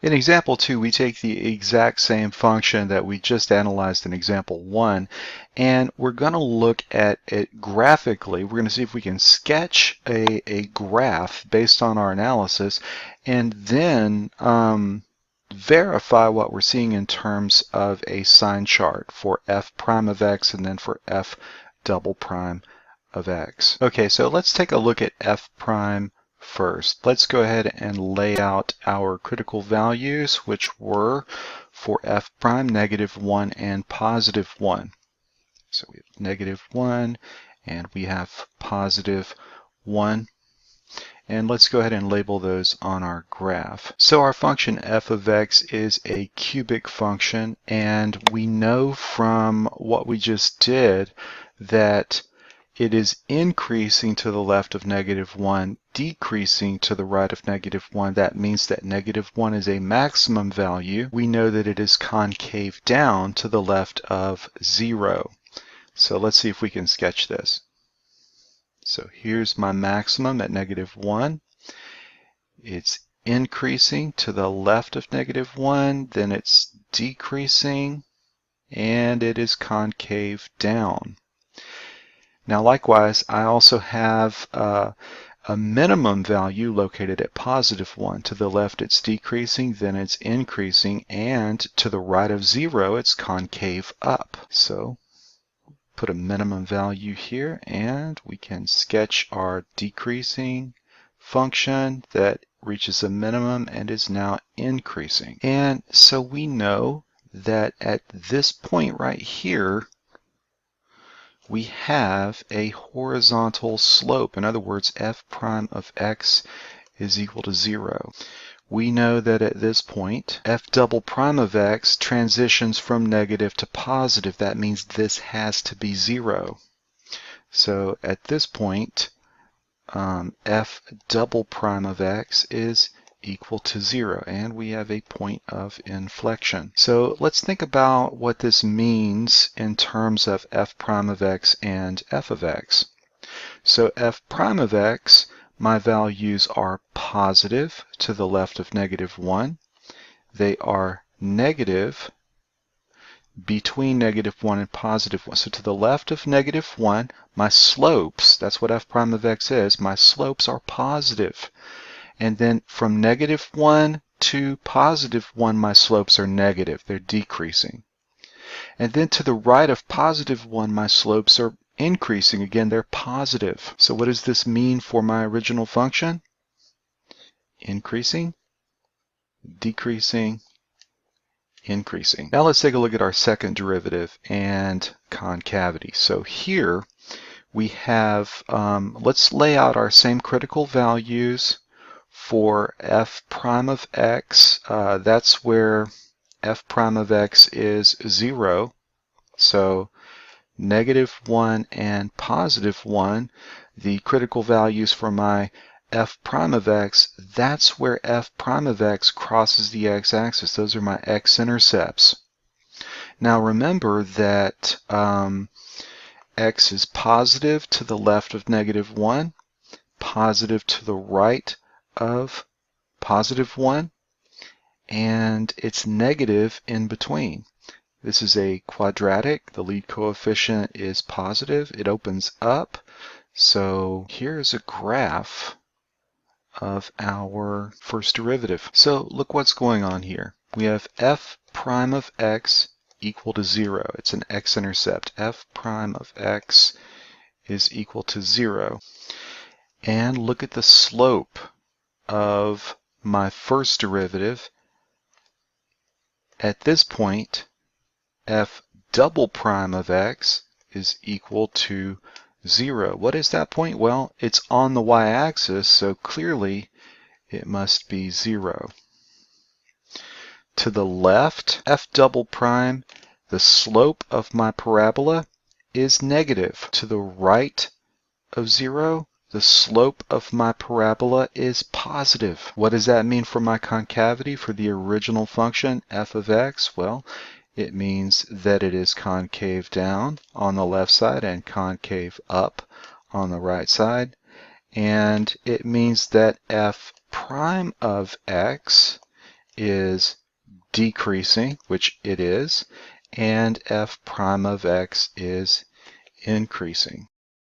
In example 2, we take the exact same function that we just analyzed in example 1, and we're going to look at it graphically. We're going to see if we can sketch a graph based on our analysis, and then verify what we're seeing in terms of a sign chart for f prime of x and then for f double prime of x. Okay, so let's take a look at f prime first. Let's go ahead and lay out our critical values, which were for f prime, -1 and +1. So we have -1 and we have +1. And let's go ahead and label those on our graph. So our function f of x is a cubic function, and we know from what we just did that it is increasing to the left of -1, decreasing to the right of -1. That means that -1 is a maximum value. We know that it is concave down to the left of 0. So let's see if we can sketch this. So here's my maximum at -1. It's increasing to the left of -1, then it's decreasing, and it is concave down. Now likewise, I also have a minimum value located at +1. To the left it's decreasing, then it's increasing, and to the right of 0 it's concave up. So put a minimum value here, and we can sketch our decreasing function that reaches a minimum and is now increasing. And so we know that at this point right here, we have a horizontal slope. In other words, f prime of x is equal to 0. We know that at this point, f double prime of x transitions from negative to positive. That means this has to be 0. So at this point, f double prime of x is equal to 0, and we have a point of inflection. So let's think about what this means in terms of f prime of x and f of x. So f prime of x, my values are positive to the left of -1. They are negative between -1 and +1. So to the left of -1, my slopes, that's what f prime of x is, my slopes are positive. And then from -1 to +1, my slopes are negative. They're decreasing. And then to the right of +1, my slopes are increasing. Again, they're positive. So what does this mean for my original function? Increasing, decreasing, increasing. Now let's take a look at our second derivative and concavity. So here we have, let's lay out our same critical values for f prime of x. That's where f prime of x is 0. So -1 and +1, the critical values for my f prime of x, that's where f prime of x crosses the x-axis. Those are my x-intercepts. Now remember that x is positive to the left of -1, positive to the right of +1, and it's negative in between. This is a quadratic. The lead coefficient is positive. It opens up. So here's a graph of our first derivative. So look what's going on here. We have f prime of x equal to 0. It's an x-intercept. F prime of x is equal to 0. And look at the slope of my first derivative. At this point, f double prime of x is equal to 0. What is that point? Well, it's on the y-axis, so clearly it must be 0. To the left, f double prime, the slope of my parabola is negative. To the right of 0, the slope of my parabola is positive. What does that mean for my concavity for the original function, f of x? Well, it means that it is concave down on the left side and concave up on the right side. And it means that f prime of x is decreasing, which it is, and f prime of x is increasing.